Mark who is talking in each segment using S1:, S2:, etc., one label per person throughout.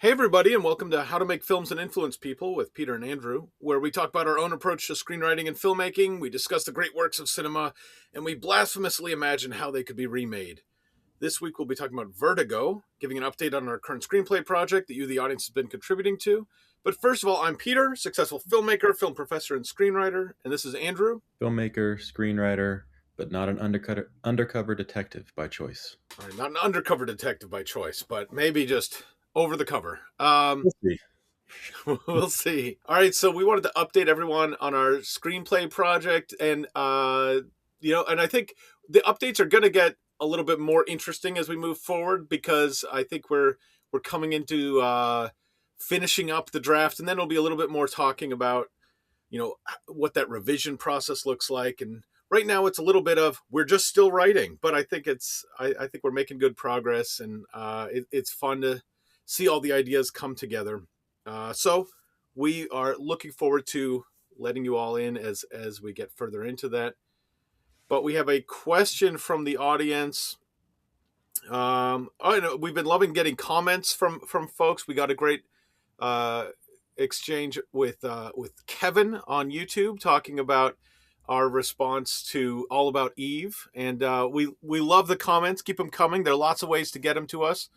S1: Hey, everybody, and welcome to How to Make Films and Influence People with Peter and Andrew, where we talk about our own approach to screenwriting and filmmaking, we discuss the great works of cinema, and we blasphemously imagine how they could be remade. This week, we'll be talking about Vertigo, giving an update on our current screenplay project that you, the audience, has been contributing to. But first of all, I'm Peter, successful filmmaker, film professor, and screenwriter, and this is Andrew.
S2: Filmmaker, screenwriter, but not an undercover detective by choice.
S1: All right, not an undercover detective by choice, but maybe just over the cover.
S2: We'll see.
S1: We'll see. All right, so we wanted to update everyone on our screenplay project, and and I think the updates are going to get a little bit more interesting as we move forward because I think we're coming into finishing up the draft, and then it'll be a little bit more talking about what that revision process looks like. And right now, it's a little bit of we're just still writing, but I think I think we're making good progress, and it's fun to see all the ideas come together. So we are looking forward to letting you all in as we get further into that. But we have a question from the audience. We've been loving getting comments from folks. We got a great exchange with Kevin on YouTube talking about our response to All About Eve, and we love the comments. Keep them coming. There are lots of ways to get them to us.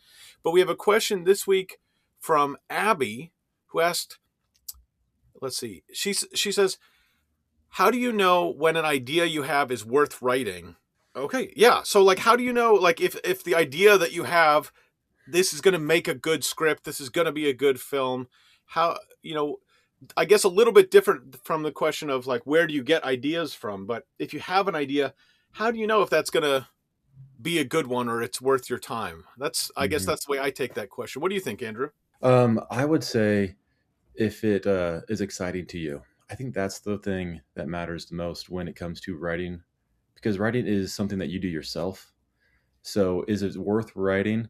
S1: But we have a question this week from Abby, who asked, let's see, she says, how do you know when an idea you have is worth writing? Okay, yeah. So like, how do you know, like, if the idea that you have, this is going to make a good script, this is going to be a good film, how, I guess a little bit different from the question of like, where do you get ideas from? But if you have an idea, how do you know if that's going to be a good one or it's worth your time? I guess
S2: Mhm.
S1: that's the way I take that question. What do you think, Andrew?
S2: I would say if it is exciting to you. I think that's the thing that matters the most when it comes to writing, because writing is something that you do yourself. So is it worth writing?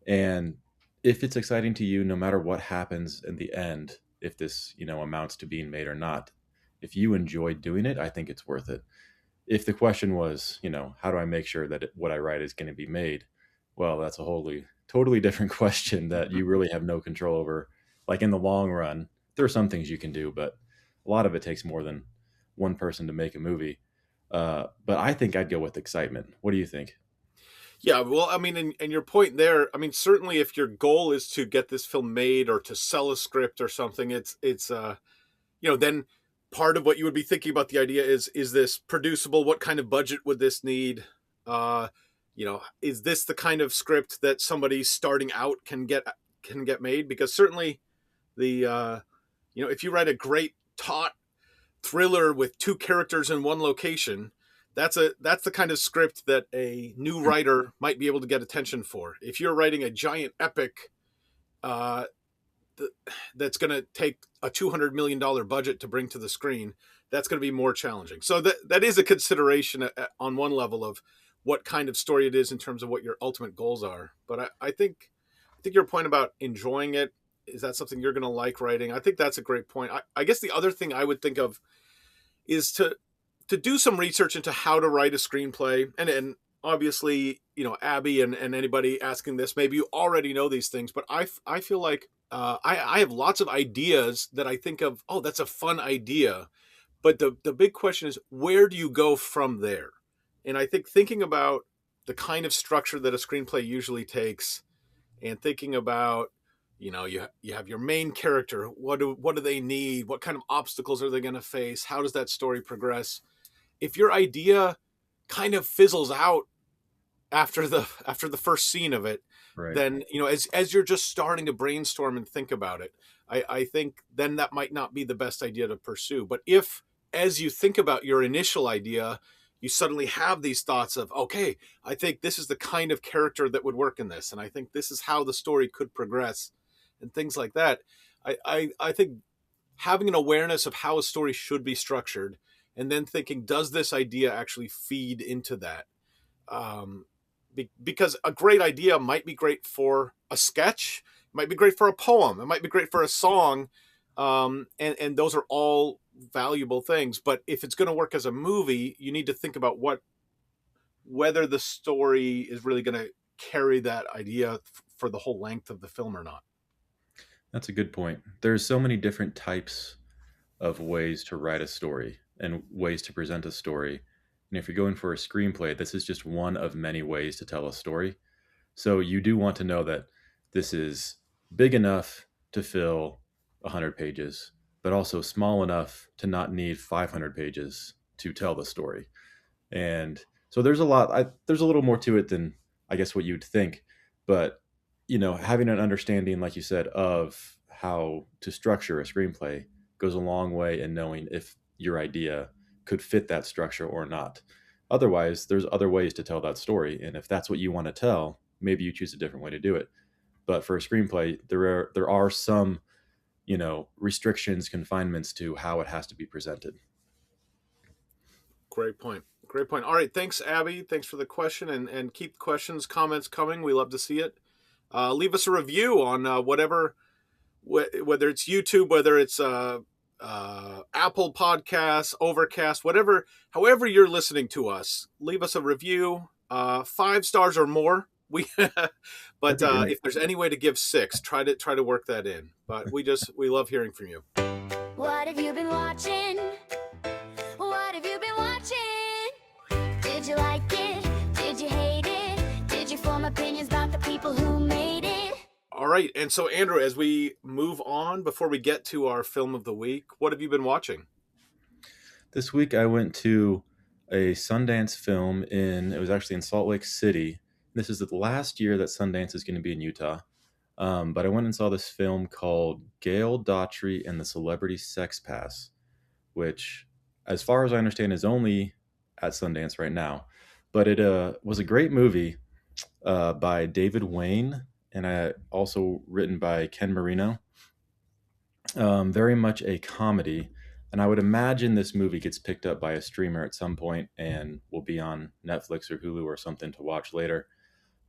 S2: And if it's exciting to you, no matter what happens in the end, if this, amounts to being made or not, if you enjoy doing it, I think it's worth it. If the question was, how do I make sure that what I write is going to be made? Well, that's a wholly, totally different question that you really have no control over. Like in the long run, there are some things you can do, but a lot of it takes more than one person to make a movie. But I think I'd go with excitement. What do you think?
S1: Yeah, well, I mean, and your point there, I mean, certainly if your goal is to get this film made or to sell a script or something, then part of what you would be thinking about the idea is this producible? What kind of budget would this need? Uh, is this the kind of script that somebody starting out can get made? Because certainly if you write a great taut thriller with two characters in one location, that's the kind of script that a new writer might be able to get attention for. If you're writing a giant epic uh, that's going to take a $200 million budget to bring to the screen, that's going to be more challenging. So that is a consideration on one level of what kind of story it is in terms of what your ultimate goals are. But I think your point about enjoying it, is that something you're going to like writing? I think that's a great point. I guess the other thing I would think of is to do some research into how to write a screenplay. And obviously, Abby and anybody asking this, maybe you already know these things, but I feel like I have lots of ideas that I think of, oh, that's a fun idea. But the big question is, where do you go from there? And I think thinking about the kind of structure that a screenplay usually takes, and thinking about, you have your main character, what do they need, what kind of obstacles are they going to face, how does that story progress? If your idea kind of fizzles out after the first scene of it,
S2: Right.
S1: then as you're just starting to brainstorm and think about it, I think then that might not be the best idea to pursue. But if, as you think about your initial idea, you suddenly have these thoughts of, okay, I think this is the kind of character that would work in this, and I think this is how the story could progress, and things like that. I think having an awareness of how a story should be structured, and then thinking, does this idea actually feed into that? Um, because a great idea might be great for a sketch, might be great for a poem, it might be great for a song, and those are all valuable things. But if it's going to work as a movie, you need to think about whether the story is really going to carry that idea for the whole length of the film or not.
S2: That's a good point. There's so many different types of ways to write a story and ways to present a story. And if you're going for a screenplay, this is just one of many ways to tell a story. So you do want to know that this is big enough to fill 100 pages, but also small enough to not need 500 pages to tell the story. And so there's a lot. There's a little more to it than I guess what you'd think, but having an understanding, like you said, of how to structure a screenplay goes a long way in knowing if your idea could fit that structure or not. Otherwise, there's other ways to tell that story, and if that's what you want to tell, maybe you choose a different way to do it. But for a screenplay, there are some restrictions, confinements to how it has to be presented.
S1: Great point. Great point. All right. Thanks, Abby. Thanks for the question, and keep questions, comments coming. We love to see it. Leave us a review on whatever, whether it's YouTube, whether it's Apple Podcasts, Overcast, whatever, however you're listening to us. Leave us a review, 5 stars or more. We,
S2: That'd
S1: but
S2: be great.
S1: if there's any way to give 6, try to work that in. But we love hearing from you.
S3: What have you been watching? What have you been watching? Did you like it? Did you hate it? Did you form opinions about the people who made it?
S1: All right, and so Andrew, as we move on, before we get to our film of the week, what have you been watching?
S2: This week I went to a Sundance film it was actually in Salt Lake City. This is the last year that Sundance is going to be in Utah. But I went and saw this film called Gail Daughtry and the Celebrity Sex Pass, which, as far as I understand, is only at Sundance right now. But it was a great movie by David Wayne, and also written by Ken Marino. Very much a comedy. And I would imagine this movie gets picked up by a streamer at some point and will be on Netflix or Hulu or something to watch later.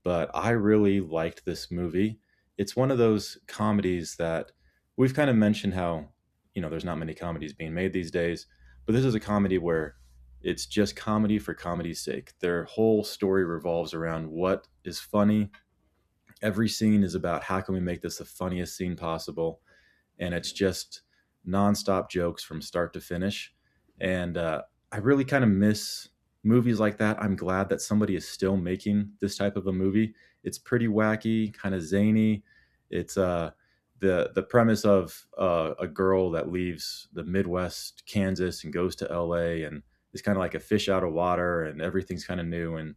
S2: But I really liked this movie. It's one of those comedies that we've kind of mentioned how, there's not many comedies being made these days. But this is a comedy where it's just comedy for comedy's sake. Their whole story revolves around what is funny. Every scene is about how can we make this the funniest scene possible, and it's just nonstop jokes from start to finish. And I really kind of miss movies like that. I'm glad that somebody is still making this type of a movie. It's pretty wacky, kind of zany. It's the premise of a girl that leaves the Midwest, Kansas, and goes to L.A. and is kind of like a fish out of water, and everything's kind of new, and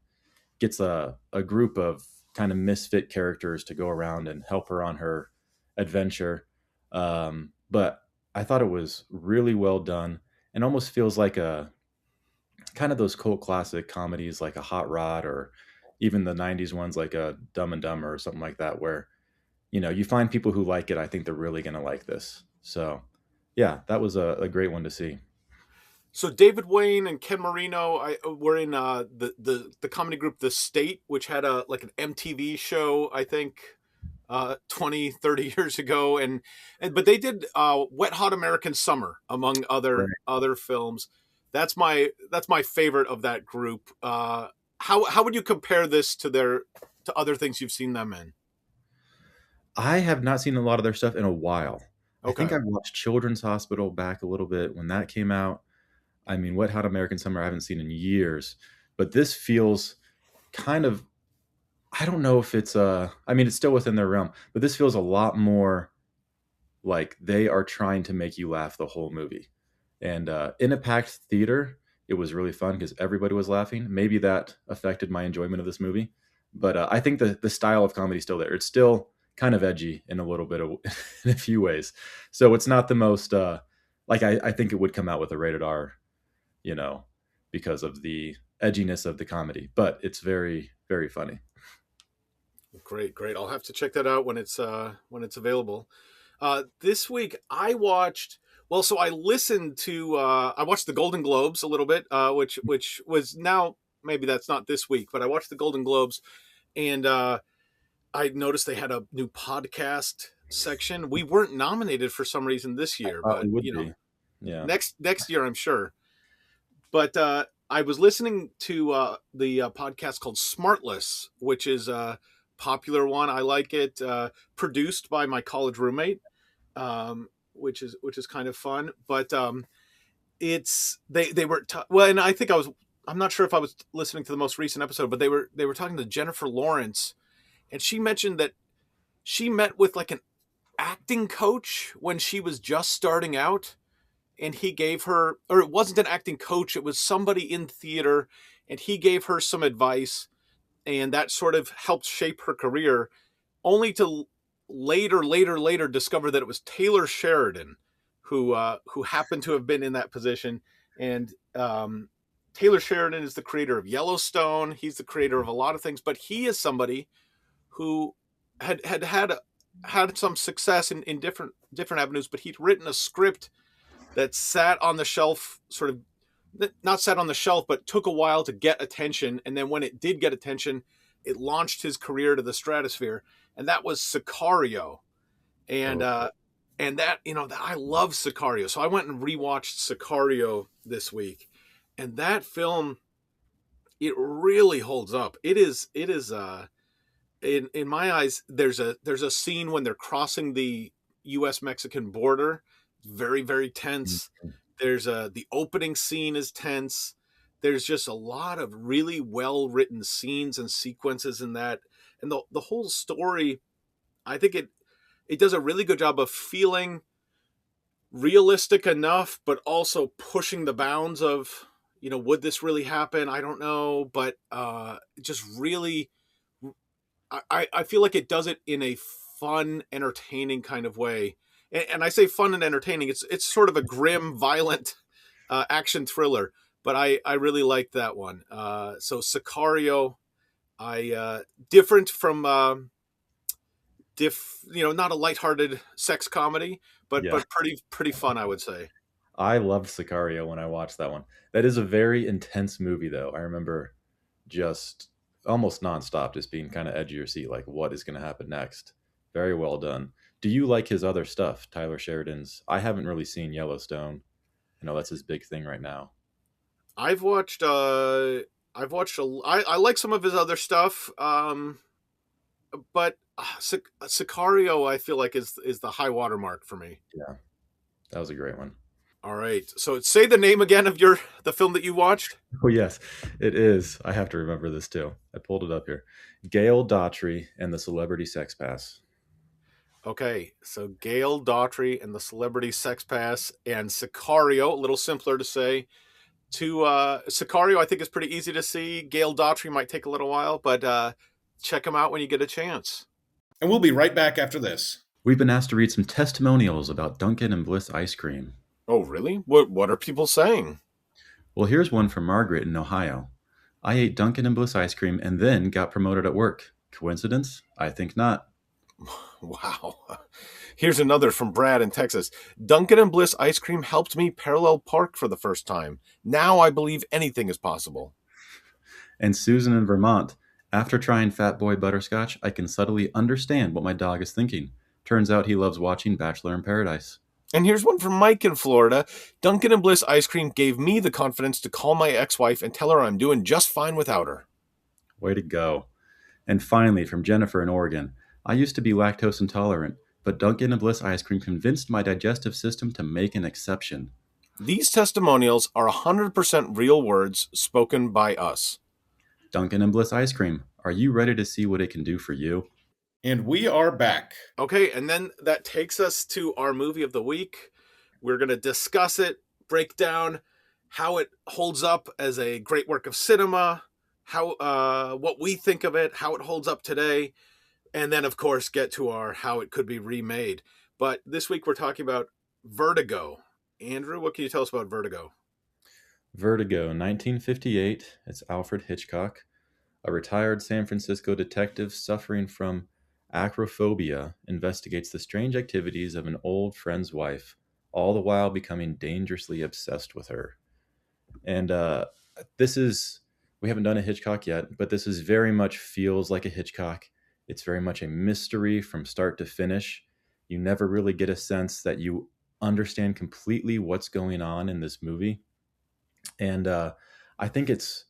S2: gets a group of kind of misfit characters to go around and help her on her adventure. But I thought it was really well done and almost feels like a kind of those cult classic comedies like a Hot Rod, or even the 90s ones like a Dumb and Dumber or something like that, where, you find people who like it. I think they're really going to like this. So yeah, that was a great one to see.
S1: So David Wayne and Ken Marino, were in the comedy group The State, which had a like an MTV show, I think, 20, 30 years ago, and but they did Wet Hot American Summer, among other films. That's my favorite of that group. How would you compare this to other things you've seen them in?
S2: I have not seen a lot of their stuff in a while. I think
S1: Okay.
S2: I watched Children's Hospital back a little bit when that came out. I mean, Wet Hot American Summer I haven't seen in years, but this feels kind of, I don't know if it's I mean, it's still within their realm, but this feels a lot more like they are trying to make you laugh the whole movie. And in a packed theater, it was really fun because everybody was laughing. Maybe that affected my enjoyment of this movie, but I think the style of comedy is still there. It's still kind of edgy in a little bit of in a few ways. So it's not the most like I think it would come out with a rated R, you know, because of the edginess of the comedy. But it's very very funny.
S1: Great, great. I'll have to check that out when it's available. This week I watched. Well, so I watched the Golden Globes a little bit, which was now, maybe that's not this week, but I watched the Golden Globes, and I noticed they had a new podcast section. We weren't nominated for some reason this
S2: I
S1: year,
S2: thought
S1: but
S2: we would be. Yeah.
S1: next year I'm sure. But I was listening to the podcast called Smartless, which is a popular one. I like it. Produced by my college roommate. which is kind of fun. But it's they were well, and I think I'm not sure if I was listening to the most recent episode, but they were talking to Jennifer Lawrence, and she mentioned that she met with like an acting coach when she was just starting out, and he gave her, or it wasn't an acting coach, it was somebody in theater, and he gave her some advice, and that sort of helped shape her career, only to later discover that it was Taylor Sheridan who happened to have been in that position. And Taylor Sheridan is the creator of Yellowstone. He's the creator of a lot of things, but he is somebody who had some success in different avenues, but he'd written a script that sat on the shelf, sort of not sat on the shelf, but took a while to get attention. And then when it did get attention, it launched his career to the stratosphere. And that was Sicario. And and that, I love Sicario. So I went and rewatched Sicario this week. And that film, it really holds up. It is in my eyes, there's a scene when they're crossing the US Mexican border, very, very tense. There's the opening scene is tense. There's just a lot of really well written scenes and sequences in that. And the whole story, I think it does a really good job of feeling realistic enough, but also pushing the bounds of, would this really happen? I don't know. But just really, I feel like it does it in a fun, entertaining kind of way. And I say fun and entertaining. It's sort of a grim, violent action thriller, but I really like that one. So Sicario, different from not a lighthearted sex comedy, but
S2: Yeah.
S1: pretty fun, I would say.
S2: I loved Sicario when I watched that one. That is a very intense movie, though. I remember just almost nonstop, just being kind of edge of your seat, like what is going to happen next. Very well done. Do you like his other stuff, Tyler Sheridan's? I haven't really seen Yellowstone. I know that's his big thing right now.
S1: I like some of his other stuff, but Sicario, I feel like is the high watermark for me.
S2: Yeah, that was a great one.
S1: All right, so say the name again of the film that you watched.
S2: Oh, yes, it is. I have to remember this too. I pulled it up here. Gail Daughtry and the Celebrity Sex Pass.
S1: Okay, so Gail Daughtry and the Celebrity Sex Pass, and Sicario, a little simpler to say. Sicario, I think, is pretty easy to see. Gail Daughtry might take a little while, but check them out when you get a chance. And we'll be right back after this.
S2: We've been asked to read some testimonials about Dunkin' and Bliss ice cream.
S1: Oh, really? What are people saying?
S2: Well, here's one from Margaret in Ohio. I ate Dunkin' and Bliss ice cream and then got promoted at work. Coincidence? I think not.
S1: Wow. Here's another from Brad in Texas. Dunkin' and Bliss ice cream helped me parallel park for the first time. Now I believe anything is possible.
S2: And Susan in Vermont. After trying Fat Boy Butterscotch, I can subtly understand what my dog is thinking. Turns out he loves watching Bachelor in Paradise.
S1: And here's one from Mike in Florida. Dunkin' and Bliss ice cream gave me the confidence to call my ex-wife and tell her I'm doing just fine without her.
S2: Way to go. And finally, from Jennifer in Oregon. I used to be lactose intolerant, but Dunkin' and Bliss ice cream convinced my digestive system to make an exception.
S1: These testimonials are 100% real words spoken by us.
S2: Dunkin' and Bliss ice cream. Are you ready to see what it can do for you?
S1: And we are back. Okay, and then that takes us to our movie of the week. We're going to discuss it, break down how it holds up as a great work of cinema, what we think of it, how it holds up today, and then, of course, get to our how it could be remade. But this week we're talking about Vertigo. Andrew, what can you tell us about Vertigo?
S2: Vertigo, 1958. It's Alfred Hitchcock. A retired San Francisco detective suffering from acrophobia investigates the strange activities of an old friend's wife, all the while becoming dangerously obsessed with her. And we haven't done a Hitchcock yet, but this is very much feels like a Hitchcock. It's very much a mystery from start to finish. You never really get a sense that you understand completely what's going on in this movie. And I think it's,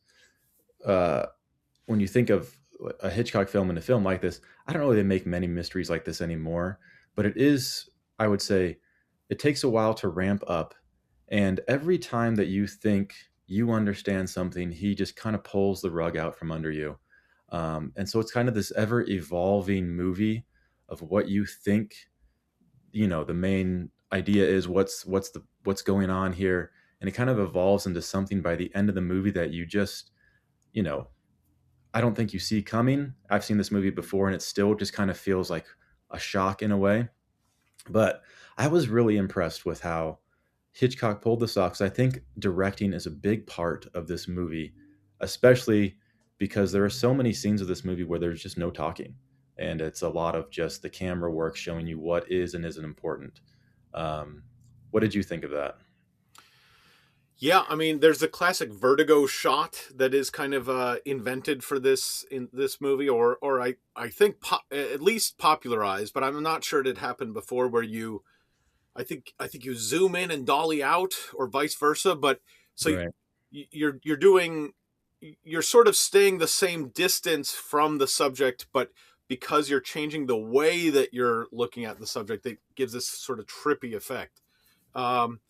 S2: when you think of a Hitchcock film and a film like this, I don't know if they make many mysteries like this anymore, but it is I would say it takes a while to ramp up. And every time that you think you understand something, he just kind of pulls the rug out from under you. And so it's kind of this ever evolving movie of what you think, the main idea is, what's going on here. And it kind of evolves into something by the end of the movie that you just, you know, I don't think you see coming. I've seen this movie before and it still just kind of feels like a shock in a way. But I was really impressed with how Hitchcock pulled this off, because I think directing is a big part of this movie, especially because there are so many scenes of this movie where there's just no talking. And it's a lot of just the camera work showing you what is and isn't important. Um, what did you think of that?
S1: Yeah, I mean, there's a classic Vertigo shot that is kind of invented for this in this movie, or I think at least popularized, but I'm not sure it had happened before. Where I think you zoom in and dolly out, or vice versa. But so
S2: Right.
S1: you're doing you're sort of staying the same distance from the subject, but because you're changing the way that you're looking at the subject, it gives this sort of trippy effect. Um,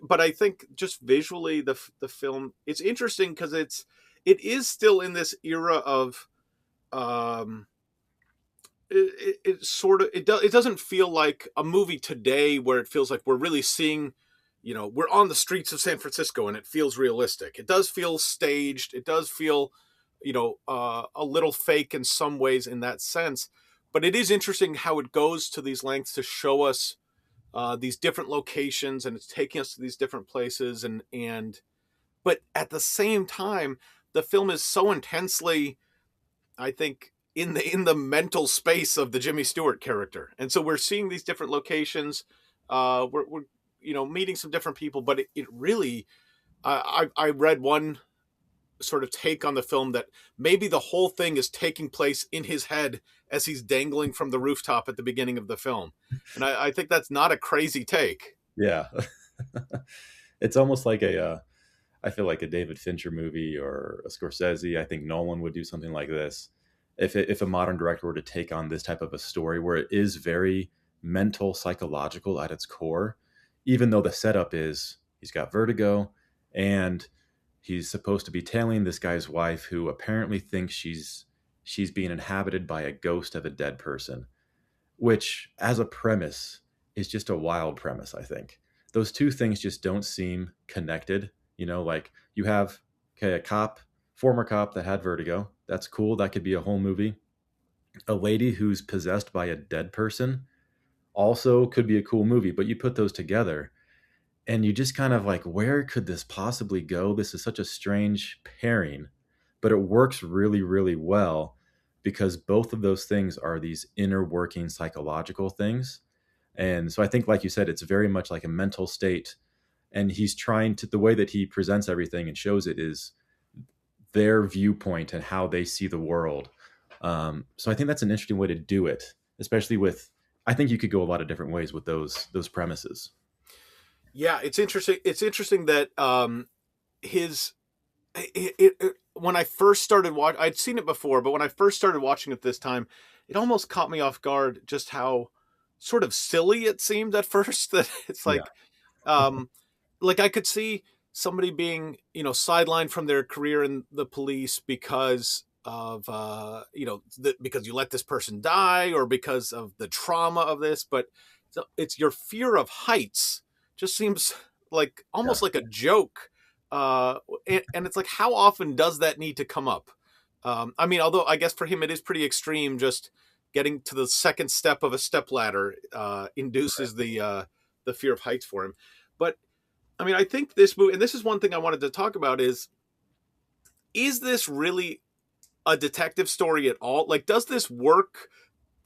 S1: but I think just visually, the film, it's interesting because it is still in this era of um, it sort of it doesn't feel like a movie today where it feels like we're really seeing, we're on the streets of San Francisco and it feels realistic. It does feel staged. It does feel, a little fake in some ways in that sense. But it is interesting how it goes to these lengths to show us these different locations, and it's taking us to these different places, and but at the same time, the film is so intensely, I think, in the mental space of the Jimmy Stewart character, and so we're seeing these different locations. We're meeting some different people, but it really, I read one sort of take on the film that maybe the whole thing is taking place in his head as he's dangling from the rooftop at the beginning of the film. And I think that's not a crazy take.
S2: Yeah. It's almost like I feel like a David Fincher movie or a Scorsese. I think Nolan would do something like this. If a modern director were to take on this type of a story where it is very mental, psychological at its core, even though the setup is he's got vertigo and he's supposed to be tailing this guy's wife who apparently thinks she's being inhabited by a ghost of a dead person, which as a premise is just a wild premise. I think those two things just don't seem connected. Like you have, okay, a cop, former cop that had vertigo. That's cool. That could be a whole movie. A lady who's possessed by a dead person also could be a cool movie, but you put those together and you just kind of like, where could this possibly go? This is such a strange pairing, but it works really, really well because both of those things are these inner working psychological things. And so I think, like you said, it's very much like a mental state. And he's trying to, the way that he presents everything and shows it is their viewpoint and how they see the world. So I think that's an interesting way to do it, especially with, I think you could go a lot of different ways with those premises.
S1: Yeah, it's interesting. It's interesting that his when I first started watching, I'd seen it before, but when I first started watching it this time, it almost caught me off guard just how sort of silly it seemed at first. That it's
S2: Yeah.
S1: um, like I could see somebody being, sidelined from their career in the police because of, because you let this person die or because of the trauma of this, but it's your fear of heights just seems like
S2: Yeah.
S1: almost like a joke. And it's like, how often does that need to come up? I mean, although I guess for him it is pretty extreme, just getting to the second step of a step ladder induces the fear of heights for him. But I mean, I think this movie, and this is one thing I wanted to talk about, is this really a detective story at all? Like, does this work?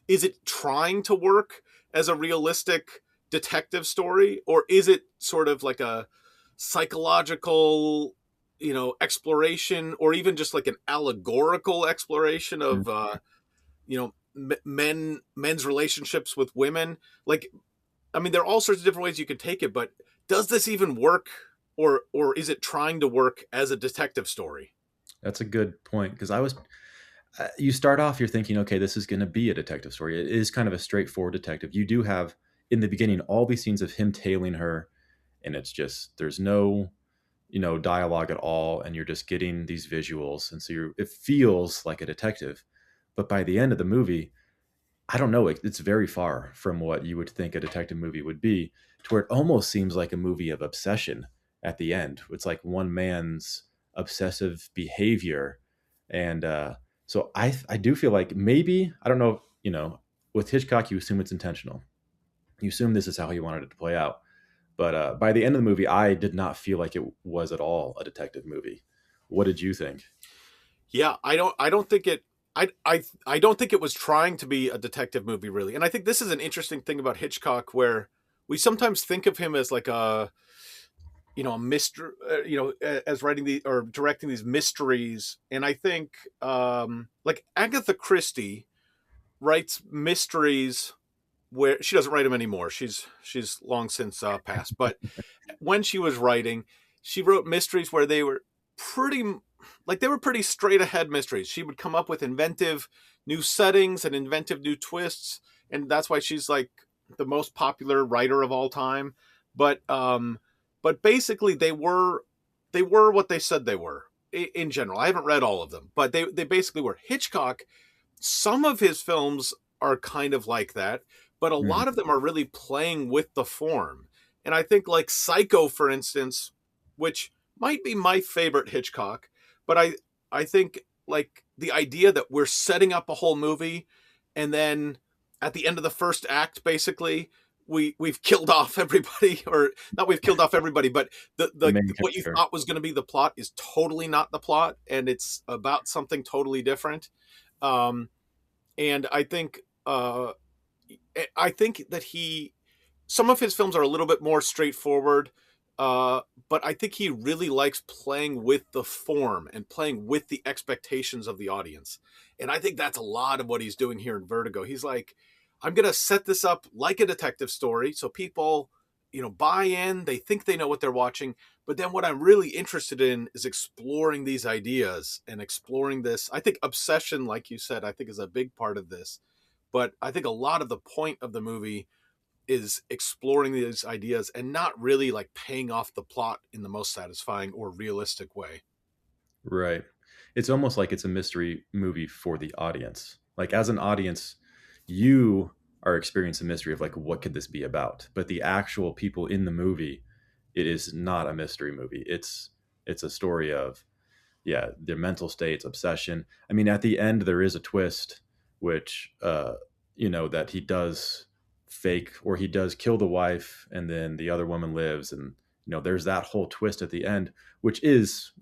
S1: Is it trying to work as a realistic detective story, or is it sort of like a psychological, exploration, or even just like an allegorical exploration of, men's relationships with women? Like, I mean, there are all sorts of different ways you could take it, but does this even work, or is it trying to work as a detective story?
S2: That's a good point because you start off, you're thinking, okay, this is going to be a detective story. It is kind of a straightforward detective. You do have in the beginning all these scenes of him tailing her, and it's just there's no dialogue at all, and you're just getting these visuals, and so it feels like a detective. But by the end of the movie, I don't know, it's very far from what you would think a detective movie would be, to where it almost seems like a movie of obsession at the end. It's like one man's obsessive behavior. And so I do feel like maybe, I don't know, with Hitchcock, you assume it's intentional. You assume this is how he wanted it to play out. But by the end of the movie, I did not feel like it was at all a detective movie. What did you think?
S1: Yeah, I don't think it I don't think it was trying to be a detective movie really. And I think this is an interesting thing about Hitchcock, where we sometimes think of him as like a mystery, as writing the or directing these mysteries. And I think like Agatha Christie writes mysteries where she doesn't write them anymore. She's long since passed. But when she was writing, she wrote mysteries where they were pretty they were pretty straight ahead mysteries. She would come up with inventive new settings and inventive new twists, and that's why she's like the most popular writer of all time. But basically they were what they said they were in general. I haven't read all of them, but they basically were. Hitchcock, some of his films are kind of like that, but a
S2: Mhm.
S1: lot of them are really playing with the form. And I think like Psycho, for instance, which might be my favorite Hitchcock, but I think like the idea that we're setting up a whole movie, and then at the end of the first act, basically we've killed off everybody, or not we've killed off everybody, but
S2: The
S1: the
S2: main
S1: what you
S2: character.
S1: thought was going to be the plot is totally not the plot, and it's about something totally different. Um, and I think that some of his films are a little bit more straightforward, but I think he really likes playing with the form and playing with the expectations of the audience. And I think that's a lot of what he's doing here in Vertigo. He's like, I'm going to set this up like a detective story so people, buy in, they think they know what they're watching. But then what I'm really interested in is exploring these ideas and exploring this. I think obsession, like you said, I think is a big part of this. But I think a lot of the point of the movie is exploring these ideas and not really like paying off the plot in the most satisfying or realistic way.
S2: Right. It's almost like it's a mystery movie for the audience. Like as an audience, you are experiencing the mystery of like what could this be about? But the actual people in the movie, it is not a mystery movie. It's a story of their mental states, obsession. I mean, at the end there is a twist which that he does fake, or he does kill the wife and then the other woman lives, and there's that whole twist at the end, which is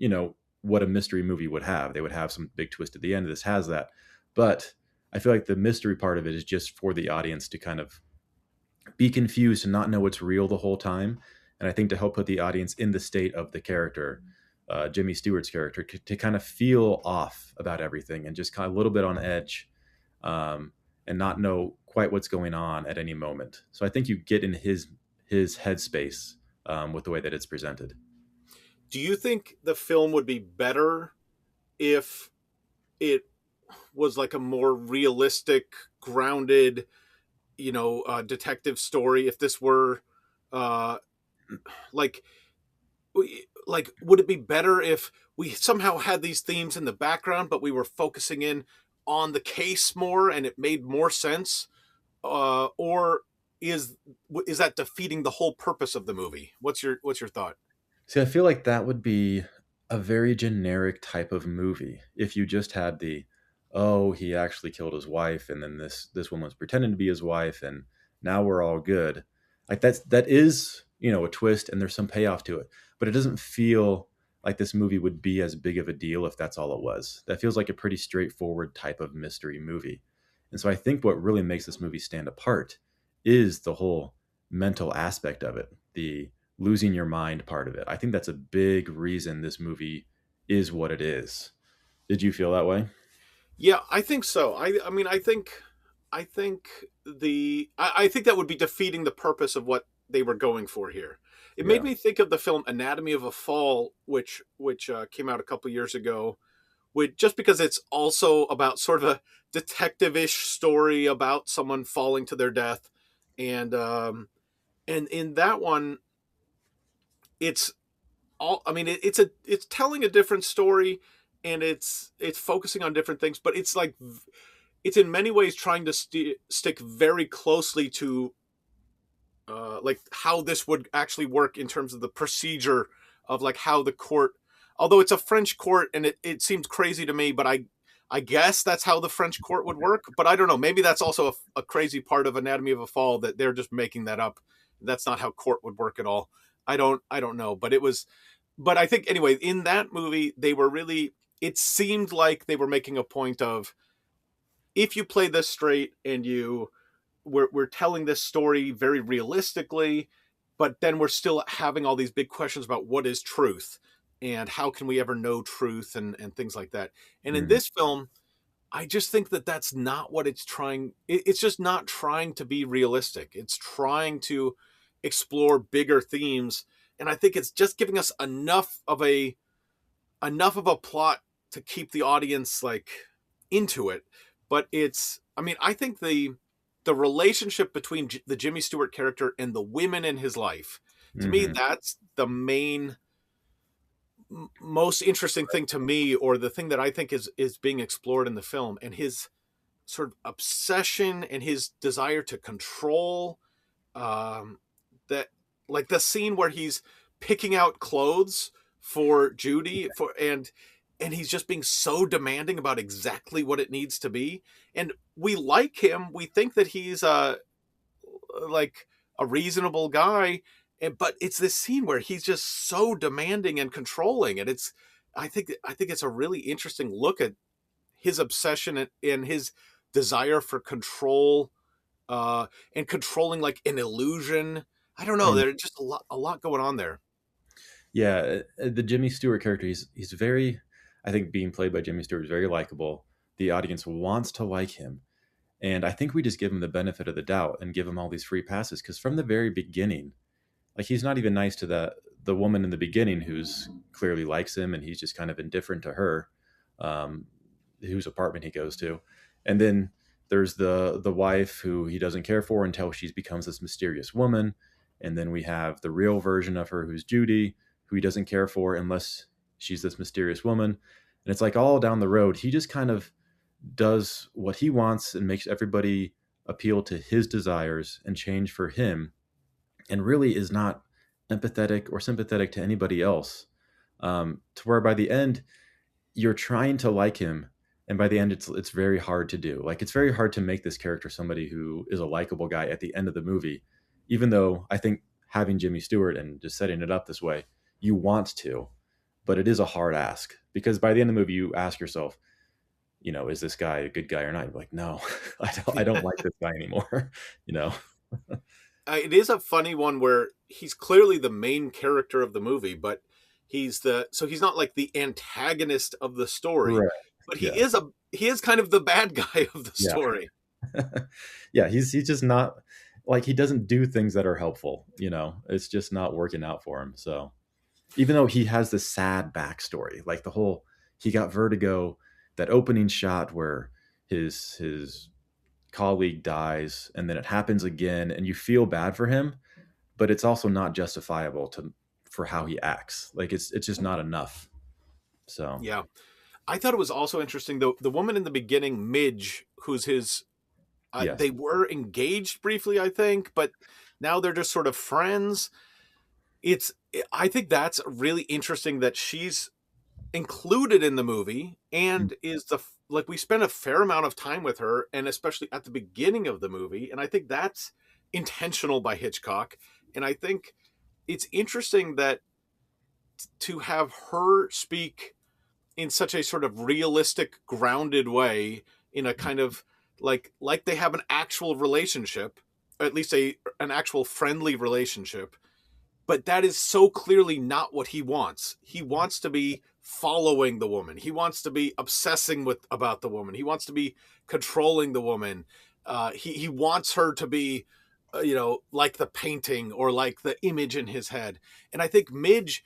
S2: what a mystery movie would have. They would have some big twist at the end. This has that. But I feel like the mystery part of it is just for the audience to kind of be confused and not know it's real the whole time. And I think to help put the audience in the state of the character, Jimmy Stewart's character, to kind of feel off about everything and just kind of a little bit on edge, and not know quite what's going on at any moment. So I think you get in his headspace with the way that it's presented.
S1: Do you think the film would be better if it was like a more realistic, grounded, detective story? If this were uh, like would it be better if we somehow had these themes in the background, but we were focusing in on the case more and it made more sense? Or is that defeating the whole purpose of the movie? What's your thought?
S2: See, I feel like that would be a very generic type of movie if you just had the, oh, he actually killed his wife, and then this woman was pretending to be his wife, and now we're all good. Like that is a twist, and there's some payoff to it, but it doesn't feel like this movie would be as big of a deal if that's all it was. That feels like a pretty straightforward type of mystery movie. And so I think what really makes this movie stand apart is the whole mental aspect of it, the losing your mind part of it. I think that's a big reason this movie is what it is. Did you feel that way?
S1: Yeah, I think so. I mean, I think I think that would be defeating the purpose of what they were going for here. It made
S2: Yeah.
S1: me think of the film Anatomy of a Fall, which came out a couple years ago. Which, just because it's also about sort of a detective-ish story about someone falling to their death, And in that one, it's all, I mean, it's telling a different story, and it's focusing on different things, but it's like it's in many ways trying to stick very closely to like how this would actually work in terms of the procedure of like how the court, although it's a French court and it seems crazy to me, but I guess that's how the French court would work, but I don't know, maybe that's also a crazy part of Anatomy of a Fall, that they're just making that up. That's not how court would work at all. I don't know, but it was, but I think anyway, in that movie they were really, it seemed like they were making a point of, if you play this straight and we're telling this story very realistically, but then we're still having all these big questions about what is truth and how can we ever know truth, and things like that. And in
S2: Mhm.
S1: this film, I just think that that's not what it's trying. It's just not trying to be realistic. It's trying to explore bigger themes. And I think it's just giving us enough of a plot to keep the audience like into it. But it's, I mean, I think the relationship between the Jimmy Stewart character and the women in his life, to me,
S2: Mhm.
S1: that's the main most interesting thing to me, or the thing that I think is being explored in the film, and his sort of obsession and his desire to control, um that, like the scene where he's picking out clothes for Judy, and he's just being so demanding about exactly what it needs to be. And we like him, we think that he's like a reasonable guy, but it's this scene where he's just so demanding and controlling, and it's, I think it's a really interesting look at his obsession and his desire for control, uh and controlling like an illusion. I don't know,
S2: Mhm.
S1: there's just a lot going on there.
S2: Yeah, the Jimmy Stewart character, he's very, I think being played by Jimmy Stewart is very likable. The audience wants to like him. And I think we just give him the benefit of the doubt and give him all these free passes, because from the very beginning, like he's not even nice to the woman in the beginning who's clearly likes him, and he's just kind of indifferent to her, um, whose apartment he goes to. And then there's the wife who he doesn't care for until she becomes this mysterious woman. And then we have the real version of her, who's Judy, who he doesn't care for unless she's this mysterious woman. And it's like all down the road, he just kind of does what he wants and makes everybody appeal to his desires and change for him, and really is not empathetic or sympathetic to anybody else. To where by the end, you're trying to like him, and by the end, it's very hard to do. Like it's very hard to make this character somebody who is a likable guy at the end of the movie, even though I think having Jimmy Stewart and just setting it up this way, you want to, but it is a hard ask, because by the end of the movie, you ask yourself, is this guy a good guy or not? You're like, no, I don't like this guy anymore. you know,
S1: It is a funny one where he's clearly the main character of the movie, but he's not like the antagonist of the story,
S2: right?
S1: but
S2: Yeah,
S1: he is kind of the bad guy of the
S2: yeah,
S1: story.
S2: yeah. He's just not, like, he doesn't do things that are helpful. It's just not working out for him. So even though he has this sad backstory, like the whole, he got vertigo, that opening shot where his colleague dies, and then it happens again, and you feel bad for him, but it's also not justifiable to for how he acts. Like it's just not enough. So
S1: Yeah. I thought it was also interesting, though, the woman in the beginning, Midge, who's his,
S2: yes.
S1: they were engaged briefly, I think, but now they're just sort of friends. It's, I think that's really interesting that she's included in the movie, and is like, we spend a fair amount of time with her, and especially at the beginning of the movie, and I think that's intentional by Hitchcock. And I think it's interesting that to have her speak in such a sort of realistic, grounded way, in a kind of like they have an actual relationship, or at least an actual friendly relationship. But that is so clearly not what he wants. He wants to be following the woman. He wants to be obsessing about the woman. He wants to be controlling the woman. He wants her to be, like the painting or like the image in his head. And I think Midge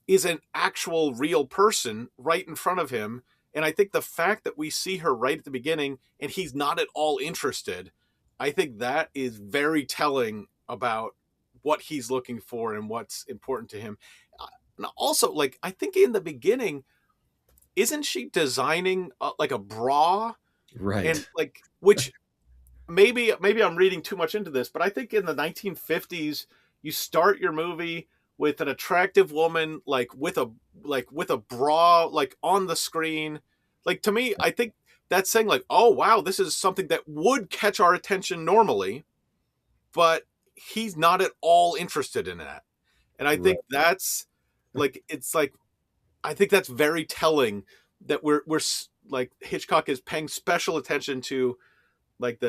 S1: is an actual real person right in front of him. And I think the fact that we see her right at the beginning and he's not at all interested, I think that is very telling about what he's looking for and what's important to him. And also, like, I think in the beginning, isn't she designing like a bra, and
S2: Right.
S1: like, which maybe I'm reading too much into this, but I think in the 1950s, you start your movie with an attractive woman with a bra like on the screen. Like, to me, I think that's saying like, oh wow, this is something that would catch our attention normally, but he's not at all interested in that. And I
S2: Right.
S1: think that's like, it's like, I think that's very telling that we're like, Hitchcock is paying special attention to like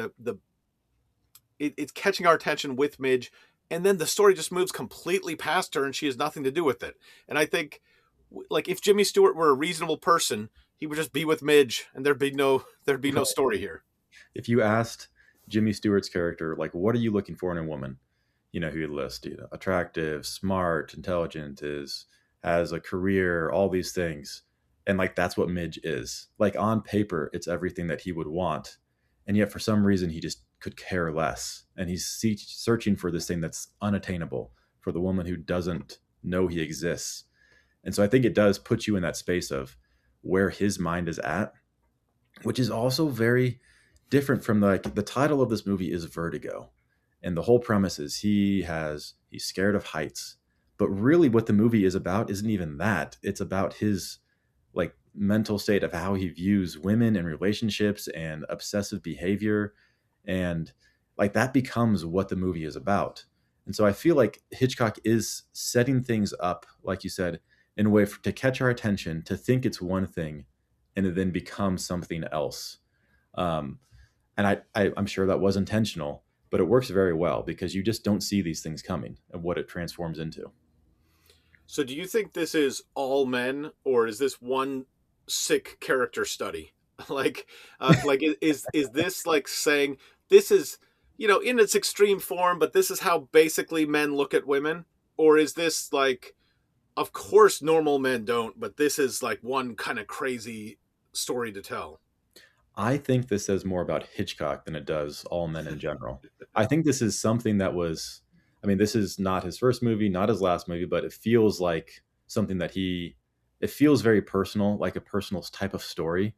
S1: it's catching our attention with Midge, and then the story just moves completely past her, and she has nothing to do with it. And I think, like, if Jimmy Stewart were a reasonable person, he would just be with Midge, and there'd be no
S2: Right.
S1: story here.
S2: If you asked Jimmy Stewart's character, like, what are you looking for in a woman? He would list, attractive, smart, intelligent, has a career, all these things. And like, that's what Midge is. Like, on paper, it's everything that he would want. And yet, for some reason, he just could care less. And he's searching for this thing that's unattainable, for the woman who doesn't know he exists. And so I think it does put you in that space of where his mind is at, which is also very different from the title of this movie is Vertigo. And the whole premise is he's scared of heights. But really what the movie is about isn't even that. It's about his like mental state of how he views women and relationships and obsessive behavior. And like that becomes what the movie is about. And so I feel like Hitchcock is setting things up, like you said, in a way to catch our attention, to think it's one thing, and it then becomes something else. Um, and I'm sure that was intentional, but it works very well because you just don't see these things coming and what it transforms into.
S1: So, do you think this is all men, or is this one sick character study? Like, is this like saying this is, in its extreme form, but this is how basically men look at women, or is this like, of course normal men don't, but this is like one kind of crazy story to tell?
S2: I think this says more about Hitchcock than it does all men in general. I think this is something that was, I mean, this is not his first movie, not his last movie, but it feels like something it feels very personal, like a personal type of story.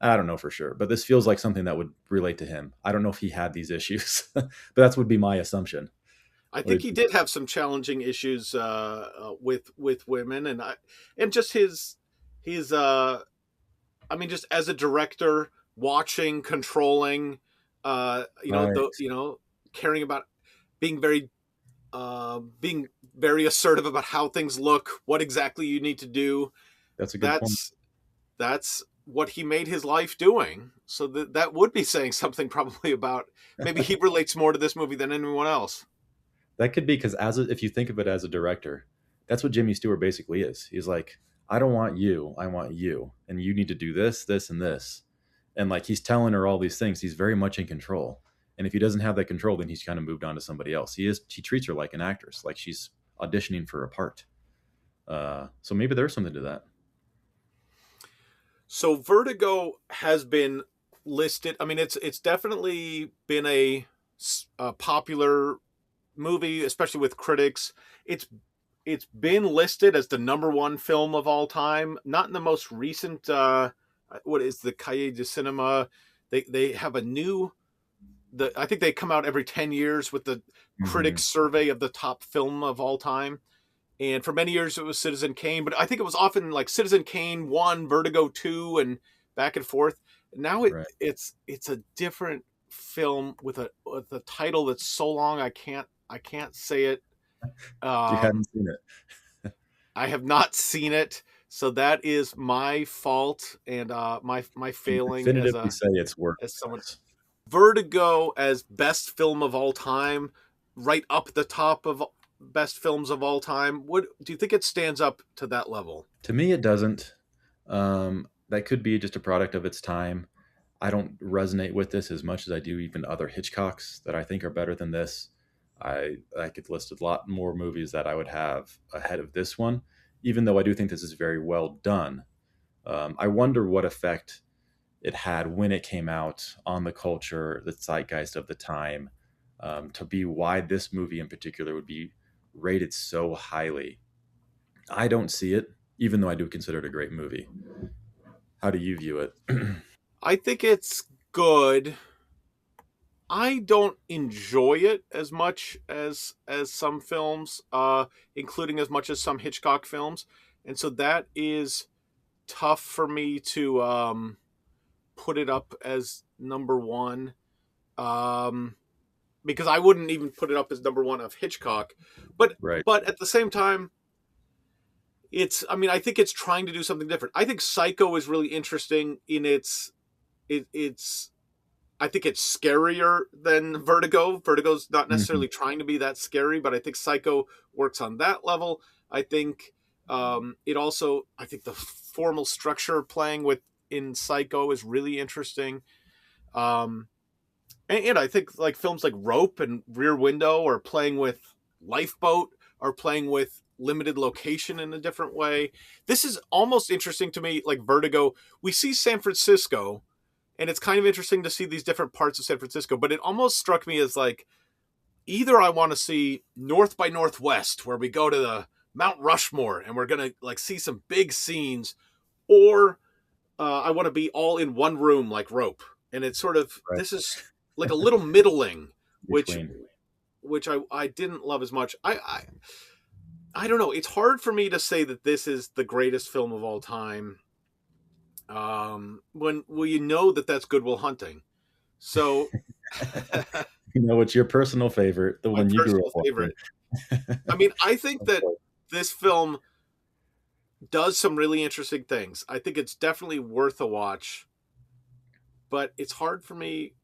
S2: I don't know for sure, but this feels like something that would relate to him. I don't know if he had these issues, but that would be my assumption.
S1: I
S2: What
S1: think
S2: did
S1: he
S2: you
S1: did have some challenging issues with women, and just his I mean, just as a director, watching, controlling,
S2: Right.
S1: caring about, being very being very assertive about how things look, what exactly you need to do.
S2: That's a good point.
S1: That's what he made his life doing. So that would be saying something probably about, maybe he relates more to this movie than anyone else.
S2: That could be because if you think of it as a director, that's what Jimmy Stewart basically is. He's like, I don't want you, I want you, and you need to do this, this, and this, and like he's telling her all these things. He's very much in control, and if he doesn't have that control, then he's kind of moved on to somebody else. He treats her like an actress, like she's auditioning for a part. So maybe there's something to that.
S1: So Vertigo has been listed. I mean, it's definitely been a popular movie, especially with critics. It's been listed as the number one film of all time. Not in the most recent. What is the Cahiers du Cinema? They have a new. I think they come out every 10 years with the
S2: Hmm.
S1: critics survey of the top film of all time. And for many years it was Citizen Kane, but I think it was often like Citizen Kane 1, Vertigo 2, and back and forth. Now
S2: Right.
S1: it's a different film with a title that's so long I can't say it.
S2: You hadn't
S1: Um,
S2: seen it.
S1: I have not seen it, so that is my fault, and my
S2: Can
S1: failing
S2: definitively say it's
S1: as someone.
S2: worthless.
S1: Vertigo as best film of all time, right up the top of best films of all time. What do you think it stands up to that level?
S2: To me, it doesn't. That could be just a product of its time. I don't resonate with this as much as I do even other Hitchcocks that I think are better than this. I could list a lot more movies that I would have ahead of this one, even though I do think this is very well done. I wonder what effect it had when it came out on the culture, the zeitgeist of the time, to be why this movie in particular would be rated so highly. I don't see it, even though I do consider it a great movie. How do you view it?
S1: I think it's good. I don't enjoy it as much as some films, including as much as some Hitchcock films, and so that is tough for me to put it up as number one. Um, because I wouldn't even put it up as number one of Hitchcock, but
S2: Right.
S1: but at the same time, it's. I mean, I think it's trying to do something different. I think Psycho is really interesting in it's. I think it's scarier than Vertigo. Vertigo's not
S2: Hmm.
S1: necessarily trying to be that scary, but I think Psycho works on that level. I think it also. I think the formal structure playing with in Psycho is really interesting. Um, and I think like films like Rope and Rear Window are playing with Lifeboat, are playing with limited location in a different way. This is almost interesting to me, like Vertigo. We see San Francisco, and it's kind of interesting to see these different parts of San Francisco, but it almost struck me as like either I want to see North by Northwest, where we go to the Mount Rushmore and we're gonna like see some big scenes, or I want to be all in one room like Rope. And it's sort of
S2: Right.
S1: this is like a little middling, which
S2: Between.
S1: I didn't love as much. I don't know. It's hard for me to say that this is the greatest film of all time. When well, you know that that's Good Will Hunting. So
S2: You know, it's your personal favorite, the
S1: my
S2: one you grew up
S1: personal
S2: watching.
S1: favorite. I mean, I think
S2: Of
S1: that
S2: course.
S1: this film does some really interesting things. I think it's definitely worth a watch, but it's hard for me.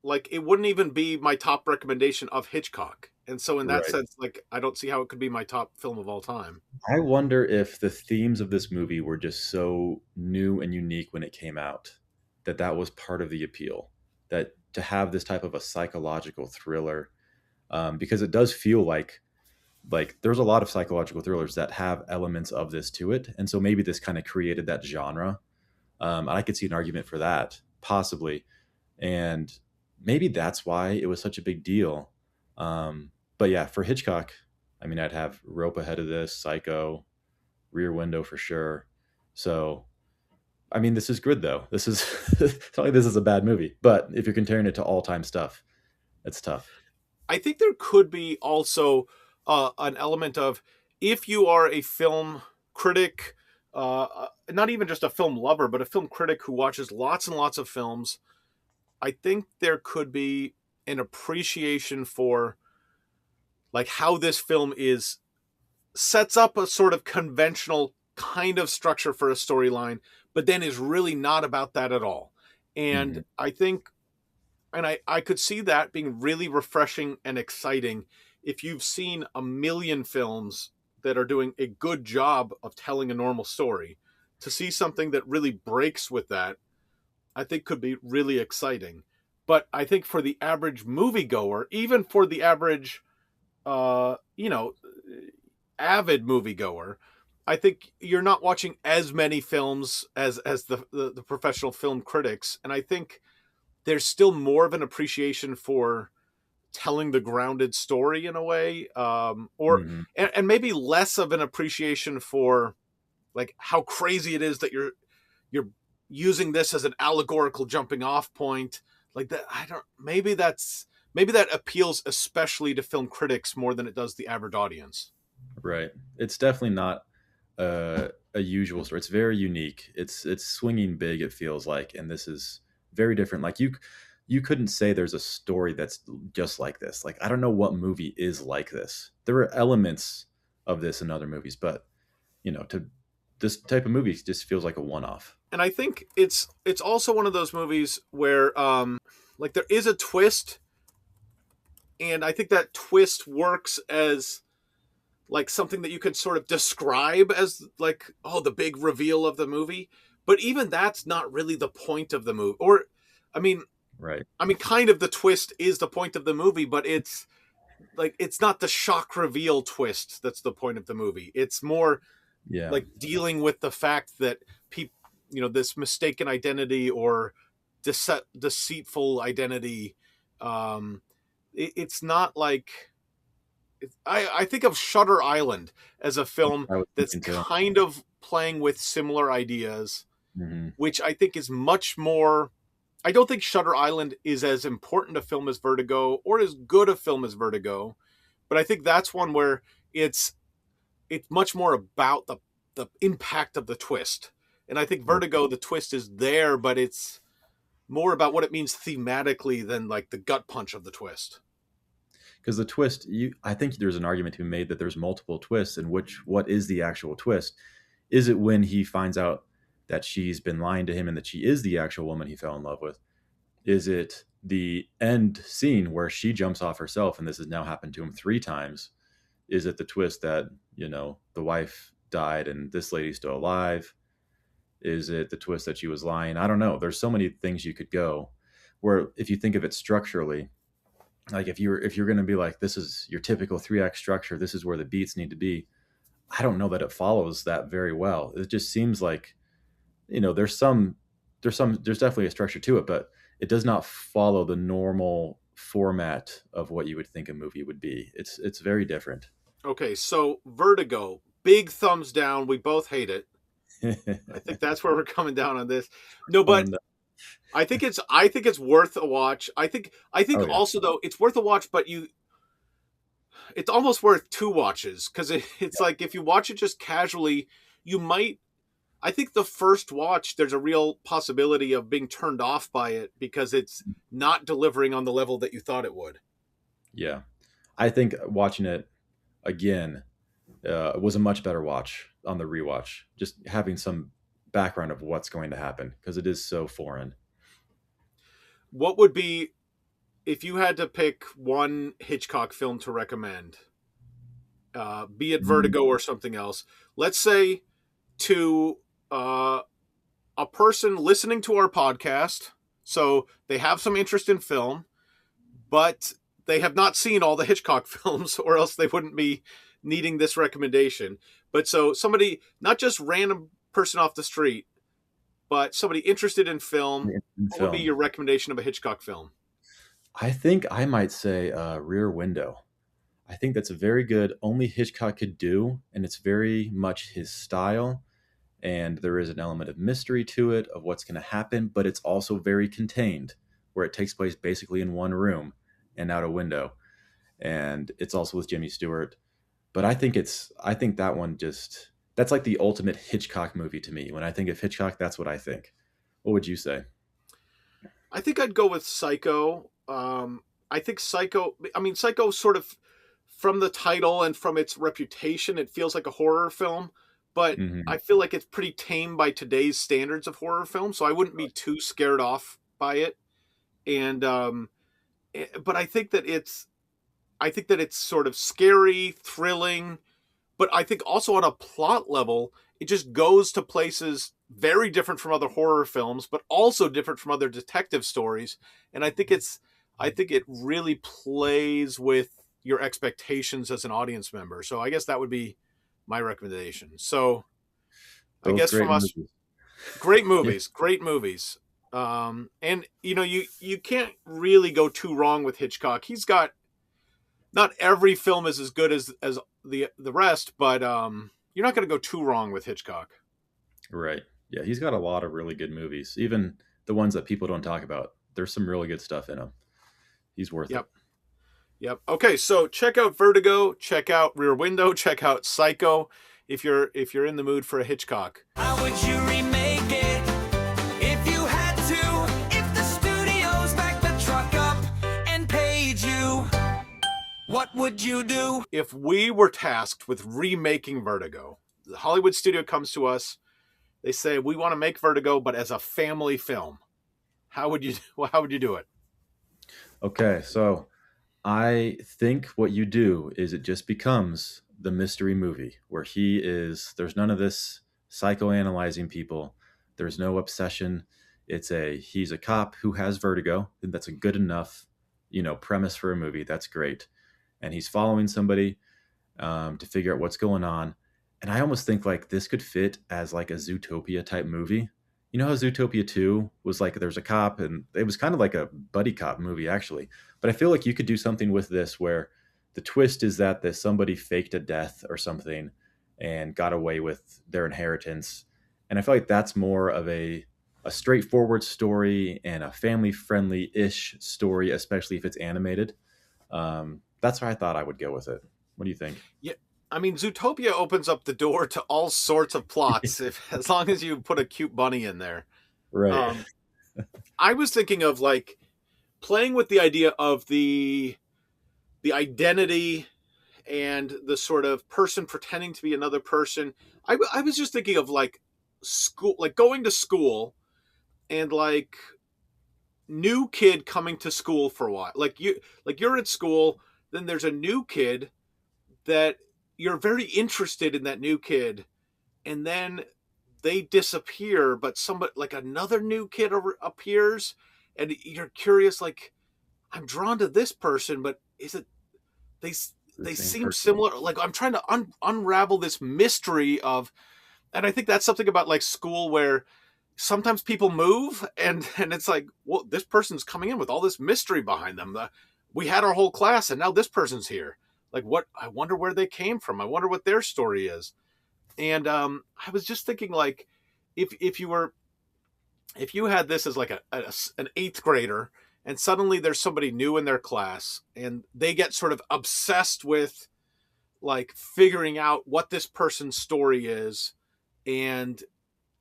S1: Like, it wouldn't even be my top recommendation of Hitchcock. And so, in that
S2: Right.
S1: sense, like, I don't see how it could be my top film of all time.
S2: I wonder if the themes of this movie were just so new and unique when it came out that that was part of the appeal. That to have this type of a psychological thriller, because it does feel like there's a lot of psychological thrillers that have elements of this to it, and so maybe this kind of created that genre. And I could see an argument for that possibly, and maybe that's why it was such a big deal. But yeah, for Hitchcock, I mean, I'd have Rope ahead of this, Psycho, Rear Window for sure. So, I mean, this is good though. This is it's not like this is a bad movie, but if you're comparing it to all time stuff, it's tough.
S1: I think there could be also an element of if you are a film critic, not even just a film lover, but a film critic who watches lots and lots of films, I think there could be an appreciation for like how this film is sets up a sort of conventional kind of structure for a storyline, but then is really not about that at all.
S2: Hmm.
S1: And I think, and I could see that being really refreshing and exciting if you've seen a million films that are doing a good job of telling a normal story. To see something that really breaks with that, I think could be really exciting. But I think for the average moviegoer, even for the average, you know, avid moviegoer, I think you're not watching as many films as the professional film critics, and I think there's still more of an appreciation for telling the grounded story in a way, or
S2: Hmm.
S1: and maybe less of an appreciation for like how crazy it is that you're using this as an allegorical jumping off point like that. I don't, maybe that appeals especially to film critics more than it does the average audience.
S2: Right. It's definitely not a usual story. It's very unique. It's swinging big. It feels like, and this is very different. Like you couldn't say there's a story that's just like this. Like I don't know what movie is like this. There are elements of this in other movies, but to this type of movie just feels like a one-off.
S1: And I think it's also one of those movies where like there is a twist, and I think that twist works as like something that you could sort of describe as like, oh, the big reveal of the movie, but even that's not really the point of the movie. Or i mean
S2: Right.
S1: kind of the twist is the point of the movie, but it's like it's not the shock reveal twist that's the point of the movie. It's more
S2: Yeah.
S1: like dealing with the fact that people, this mistaken identity or deceitful identity. It's not like I think of Shutter Island as a film
S2: I was
S1: that's
S2: thinking too.
S1: kind of playing with similar ideas,
S2: Mm-hmm.
S1: which I think is much more. I don't think Shutter Island is as important a film as Vertigo or as good a film as Vertigo, but I think that's one where it's much more about the impact of the twist. And I think Vertigo, the twist is there, but it's more about what it means thematically than like the gut punch of the twist.
S2: Because the twist, I think there's an argument to be made that there's multiple twists, and what is the actual twist? Is it when he finds out that she's been lying to him and that she is the actual woman he fell in love with? Is it the end scene where she jumps off herself, and this has now happened to him 3 times? Is it the twist that, the wife died and this lady's still alive? Is it the twist that she was lying? I don't know. There's so many things you could go where, if you think of it structurally, like if you're going to be like, this is your typical 3-act structure, this is where the beats need to be. I don't know that it follows that very well. It just seems like, there's definitely a structure to it, but it does not follow the normal format of what you would think a movie would be. It's very different.
S1: Okay, so Vertigo, big thumbs down. We both hate it. I think that's where we're coming down on this. No, but I think it's worth a watch. I think also though it's worth a watch, but it's almost worth 2 watches, because it's like if you watch it just casually, you might. I think the first watch, there's a real possibility of being turned off by it because it's not delivering on the level that you thought it would.
S2: Yeah, I think watching it again was a much better watch on the rewatch. Just having some background of what's going to happen, because it is so foreign.
S1: What would be, if you had to pick one Hitchcock film to recommend, be it Vertigo or something else, let's say to a person listening to our podcast, so they have some interest in film, but they have not seen all the Hitchcock films, or else they wouldn't be needing this recommendation. But so somebody, not just random person off the street, but somebody interested in film, what would be your recommendation of a Hitchcock film?
S2: I think I might say Rear Window. I think that's a very good, only Hitchcock could do, and it's very much his style. And there is an element of mystery to it, of what's going to happen, but it's also very contained, where it takes place basically in one room and out a window. And it's also with Jimmy Stewart. But I think that one that's like the ultimate Hitchcock movie to me. When I think of Hitchcock, that's what I think. What would you say?
S1: I think I'd go with Psycho. I think Psycho sort of, from the title and from its reputation, it feels like a horror film. But I feel like it's pretty tame by today's standards of horror film, so I wouldn't be too scared off by it. And but I think that it's sort of scary, thrilling, but I think also on a plot level, it just goes to places very different from other horror films, but also different from other detective stories. And I think it really plays with your expectations as an audience member. So I guess that would be my recommendation. So I guess from us, great movies. And you can't really go too wrong with Hitchcock. He's got, not every film is as good as the rest, but you're not going to go too wrong with Hitchcock.
S2: Right. Yeah, he's got a lot of really good movies, even the ones that people don't talk about. There's some really good stuff in them. He's worth it.
S1: Yep. Okay, so check out Vertigo, check out Rear Window, check out Psycho if you're in the mood for a Hitchcock.
S4: How would you remake it if you had to? If the studios backed the truck up and paid you, what would you do?
S1: If we were tasked with remaking Vertigo, the Hollywood studio comes to us, they say, we want to make Vertigo, but as a family film. How would you do it?
S2: Okay, so I think what you do is it just becomes the mystery movie where there's none of this psychoanalyzing people. There's no obsession. He's a cop who has vertigo, and that's a good enough, premise for a movie. That's great. And he's following somebody to figure out what's going on. And I almost think like this could fit as like a Zootopia type movie, you know how Zootopia 2 was like there's a cop and it was kind of like a buddy cop movie actually. But I feel like you could do something with this where the twist is that somebody faked a death or something and got away with their inheritance. And I feel like that's more of a straightforward story and a family friendly ish story, especially if it's animated. That's why I thought I would go with it. What do you think?
S1: Yeah, I mean, Zootopia opens up the door to all sorts of plots if as long as you put a cute bunny in there.
S2: Right.
S1: Um, I was thinking of like playing with the idea of the identity and the sort of person pretending to be another person. I was just thinking of like school, like going to school and like new kid coming to school for a while. Like you're at school, then there's a new kid that you're very interested in that new kid, and then they disappear, but somebody like another new kid appears, and you're curious. Like I'm drawn to this person, but is it they?
S2: The
S1: They
S2: same
S1: seem
S2: person.
S1: similar. Like I'm trying to unravel this mystery of, and I think that's something about like school where sometimes people move and it's like, well, this person's coming in with all this mystery behind them. We had our whole class and now this person's here. Like what? I wonder where they came from. I wonder what their story is. And I was just thinking like, if you were if you had this as like an eighth grader and suddenly there's somebody new in their class and they get sort of obsessed with like figuring out what this person's story is and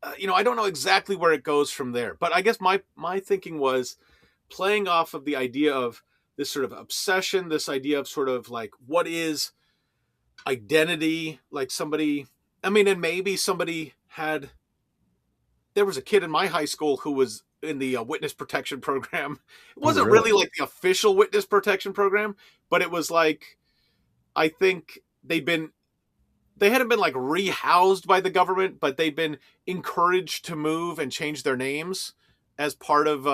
S1: I don't know exactly where it goes from there, but I guess my thinking was playing off of the idea of this sort of obsession, this idea of sort of like what is identity, like somebody, I mean, and maybe somebody had, there was a kid in my high school who was in the witness protection program. It
S2: Oh,
S1: wasn't
S2: really?
S1: really like the official witness protection program, but it was like, I think they hadn't been like rehoused by the government, but they'd been encouraged to move and change their names as part of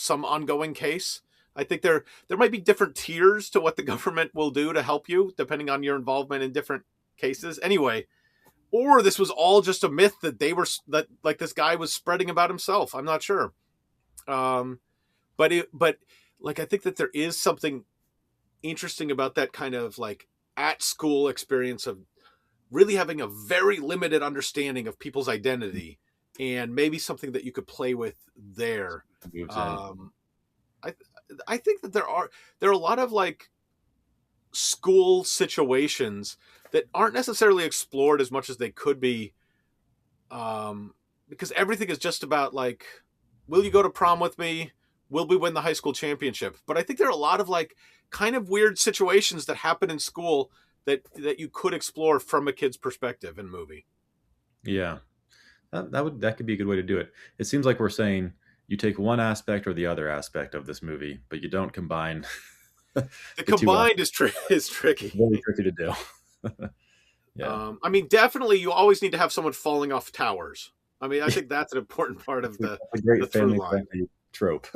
S1: some ongoing case. I think there might be different tiers to what the government will do to help you depending on your involvement in different cases. Anyway, or this was all just a myth that that like this guy was spreading about himself. I'm not sure. Um, but like I think that there is something interesting about that kind of like at school experience of really having a very limited understanding of people's identity and maybe something that you could play with there.
S2: Moves in.
S1: Um, I I think that there are a lot of like school situations that aren't necessarily explored as much as they could be, because everything is just about like, will you go to prom with me? Will we win the high school championship? But I think there are a lot of like kind of weird situations that happen in school that you could explore from a kid's perspective in movie.
S2: Yeah. That could be a good way to do it. It seems like we're saying you take one aspect or the other aspect of this movie, but you don't combine the
S1: The
S2: two
S1: combined
S2: aspects.
S1: is
S2: It's very
S1: tricky.
S2: tricky to do. Yeah.
S1: I mean, definitely, you always need to have someone falling off towers. I mean, I think that's an important part of
S2: That's
S1: the
S2: a great
S1: through
S2: family
S1: line.
S2: friendly trope.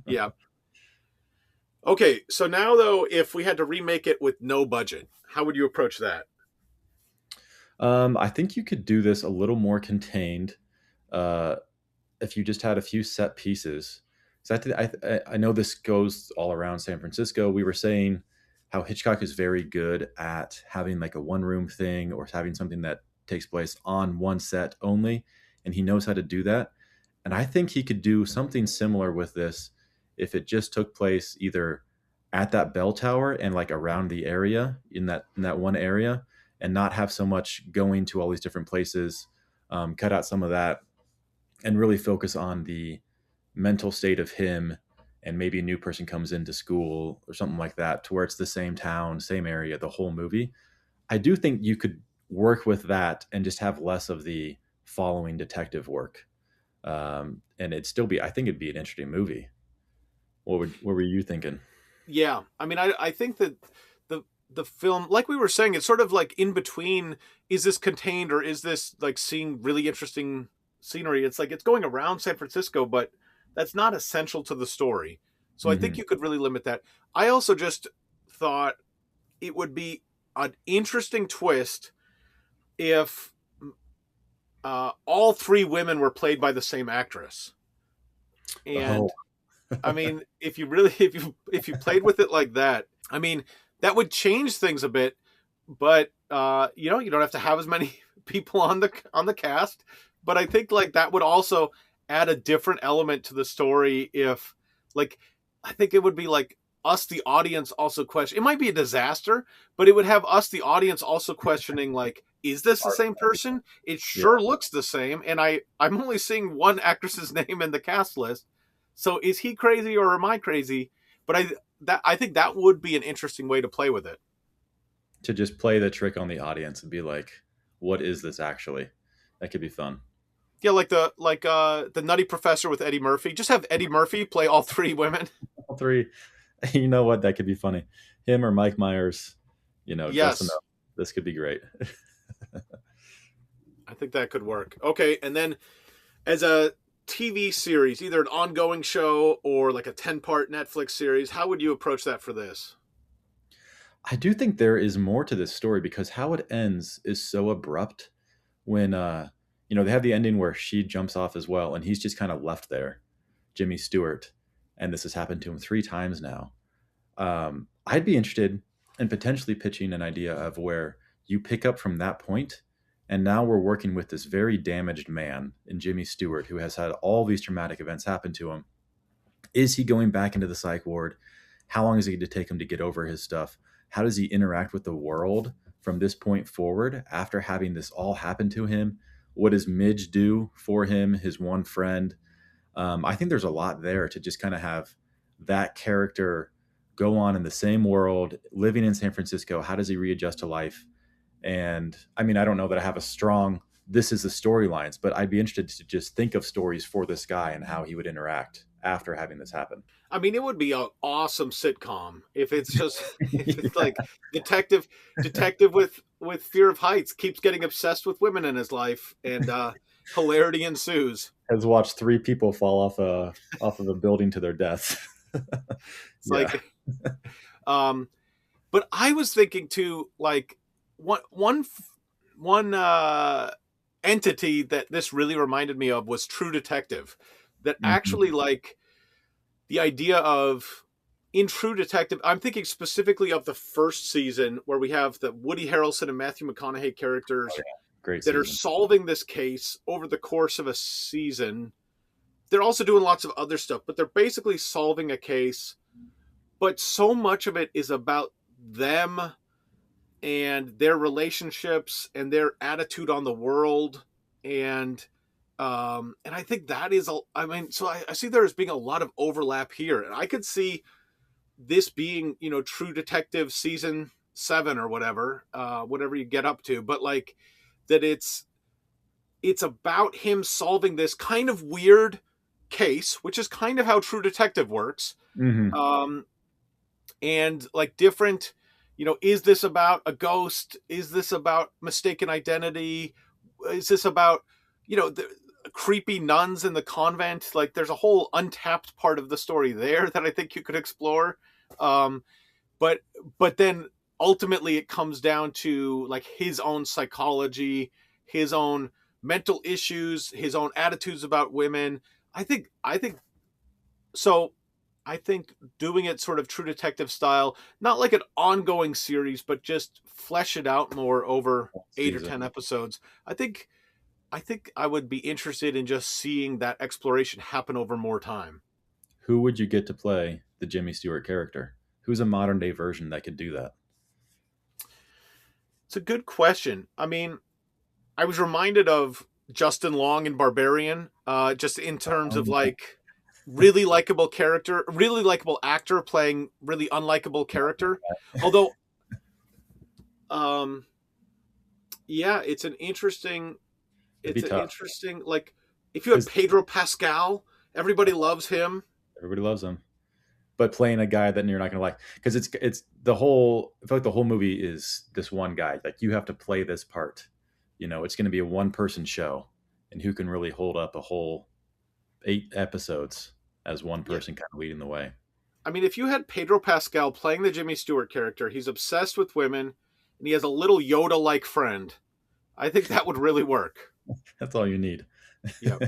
S1: Yeah. Okay, so now though, if we had to remake it with no budget, how would you approach that?
S2: I think you could do this a little more contained uh, if you just had a few set pieces. So I know this goes all around San Francisco. We were saying how Hitchcock is very good at having like a one room thing or having something that takes place on one set only, and he knows how to do that. And I think he could do something similar with this if it just took place either at that bell tower and like around the area in that one area, and not have so much going to all these different places. Cut out some of that and really focus on the mental state of him, and maybe a new person comes into school or something like that to where it's the same town, same area, the whole movie. I do think you could work with that and just have less of the following detective work. And it'd still be, I think it'd be an interesting movie. What were you thinking?
S1: Yeah, I mean, I think that the film, like we were saying, it's sort of like in between. Is this contained or is this like seeing really interesting scenery? It's like it's going around San Francisco, but that's not essential to the story. So I think
S2: Hmm.
S1: you could really limit that. I also just thought it would be an interesting twist if all three women were played by the same actress. And I mean, if you really, if you played with it like that, I mean, that would change things a bit. But you know, you don't have to have as many people on the cast. But I think like that would also add a different element to the story. If like, I think it would be like us, the audience, also question. It might be a disaster, but it would have us, the audience, also questioning like, is this the same person? It sure looks the same, and I'm only seeing one actress's name in the cast list. So is he crazy or am I crazy? But I think that would be an interesting way to play with it.
S2: To just play the trick on the audience and be like, what is this actually? That could be fun.
S1: Yeah, like the Nutty Professor with Eddie Murphy. Just have Eddie Murphy play all three women.
S2: All three. You know what? That could be funny. Him or Mike Myers, you know,
S1: Yes.
S2: dressing up. This could be great.
S1: I think that could work. Okay, and then as a TV series, either an ongoing show or like a 10-part Netflix series, how would you approach that for this?
S2: I do think there is more to this story because how it ends is so abrupt when you know, they have the ending where she jumps off as well and he's just kind of left there, Jimmy Stewart, and this has happened to him 3 times now. I'd be interested in potentially pitching an idea of where you pick up from that point, and now we're working with this very damaged man in Jimmy Stewart who has had all these traumatic events happen to him. Is he going back into the psych ward? How long is it going to take him to get over his stuff? How does he interact with the world from this point forward after having this all happen to him? What does Midge do for him, his one friend? I think there's a lot there to just kind of have that character go on in the same world, living in San Francisco. How does he readjust to life? And I mean, I don't know that I have a strong, this is the storylines, but I'd be interested to just think of stories for this guy and how he would interact after having this happen.
S1: I mean, it would be an awesome sitcom if it's just if it's like detective with fear of heights keeps getting obsessed with women in his life, and hilarity ensues.
S2: Has watched 3 people fall off of a building to their deaths.
S1: It's like, but I was thinking too, like one entity that this really reminded me of was True Detective. That actually, like, the idea of in True Detective, I'm thinking specifically of the first season where we have the Woody Harrelson and Matthew McConaughey characters that are solving this case over the course of a season. They're also doing lots of other stuff, but they're basically solving a case. But so much of it is about them and their relationships and their attitude on the world. And I think that is, I mean, so I see there as being a lot of overlap here. And I could see this being, you know, True Detective season 7 or whatever you get up to. But like that it's about him solving this kind of weird case, which is kind of how True Detective works. And like different, you know, is this about a ghost? Is this about mistaken identity? Is this about, you know, the creepy nuns in the convent? Like there's a whole untapped part of the story there that I think you could explore. But then ultimately it comes down to like his own psychology, his own mental issues, his own attitudes about women. I think so. I think doing it sort of True Detective style, not like an ongoing series, but just flesh it out more over 8 or 10 episodes. I think I would be interested in just seeing that exploration happen over more time.
S2: Who would you get to play the Jimmy Stewart character? Who's a modern day version that could do that?
S1: It's a good question. I mean, I was reminded of Justin Long in Barbarian, just in terms of like really likable character, really likable actor playing really unlikable character. Although, yeah, it's an interesting, like if you have Pedro Pascal, everybody loves him.
S2: Everybody loves him. But playing a guy that you're not going to like, because it's the whole, I feel like the whole movie is this one guy. Like you have to play this part. You know, it's going to be a 1-person show, and who can really hold up a whole 8 episodes as one person kind of leading the way.
S1: I mean, if you had Pedro Pascal playing the Jimmy Stewart character, he's obsessed with women, and he has a little Yoda-like friend. I think that would really work.
S2: That's all you need.
S1: Yeah.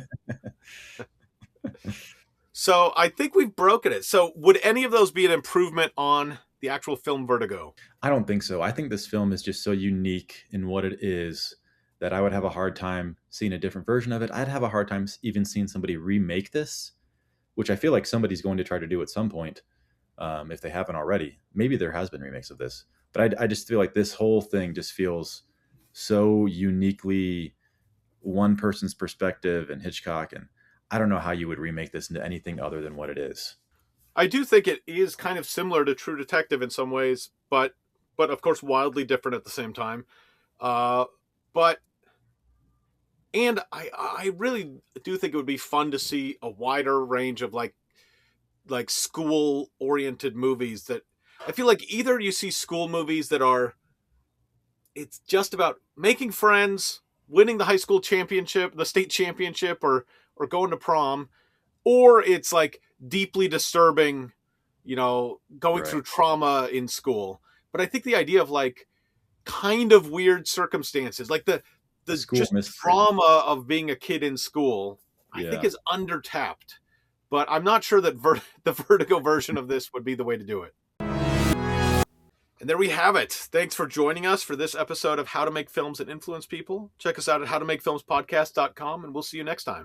S1: So I think we've broken it. So would any of those be an improvement on the actual film Vertigo?
S2: I don't think so. I think this film is just so unique in what it is that I would have a hard time seeing a different version of it. I'd have a hard time even seeing somebody remake this, which I feel like somebody's going to try to do at some point, if they haven't already. Maybe there has been remakes of this, but I just feel like this whole thing just feels so uniquely one person's perspective and Hitchcock, and I don't know how you would remake this into anything other than what it is.
S1: I do think it is kind of similar to True Detective in some ways, but of course wildly different at the same time. But and I really do think it would be fun to see a wider range of like school oriented movies that I feel like either you see school movies that are it's just about making friends, winning the high school championship, the state championship, or going to prom, or it's like deeply disturbing, going
S2: Right.
S1: through trauma in school. But I think the idea of like kind of weird circumstances, like
S2: A
S1: the
S2: school
S1: just
S2: mystery.
S1: trauma of being a kid in school, I think
S2: Yeah.
S1: is undertapped. But I'm not sure that the Vertigo version of this would be the way to do it. And there we have it. Thanks for joining us for this episode of How to Make Films That Influence People. Check us out at howtomakefilmspodcast.com, and we'll see you next time.